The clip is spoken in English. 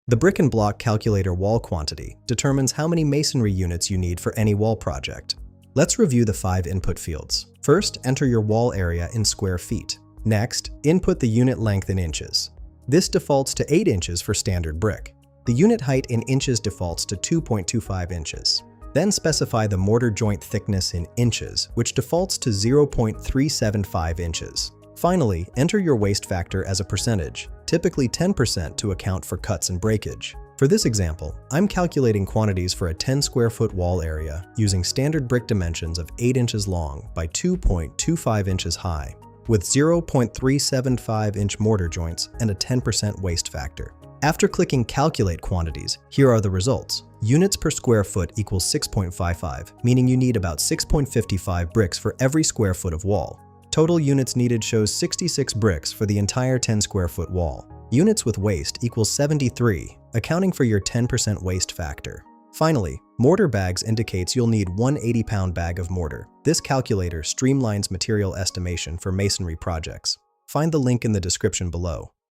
The brick and block calculator wall quantity determines how many masonry units you need for any wall project. Let's review the 5 input fields. First, enter your wall area in square feet. Next, input the unit length in inches. This defaults to 8 inches for standard brick. The unit height in inches defaults to 2.25 inches. Then specify the mortar joint thickness in inches, which defaults to 0.375 inches. Finally, enter your waste factor as a percentage, typically 10% to account for cuts and breakage. For this example, I'm calculating quantities for a 10 square foot wall area using standard brick dimensions of 8 inches long by 2.25 inches high, with 0.375 inch mortar joints and a 10% waste factor. After clicking Calculate Quantities, here are the results. Units per square foot equals 6.55, meaning you need about 6.55 bricks for every square foot of wall. Total units needed shows 66 bricks for the entire 10 square foot wall. Units with waste equals 73, accounting for your 10% waste factor. Finally, mortar bags indicates you'll need one 80-pound bag of mortar. This calculator streamlines material estimation for masonry projects. Find the link in the description below.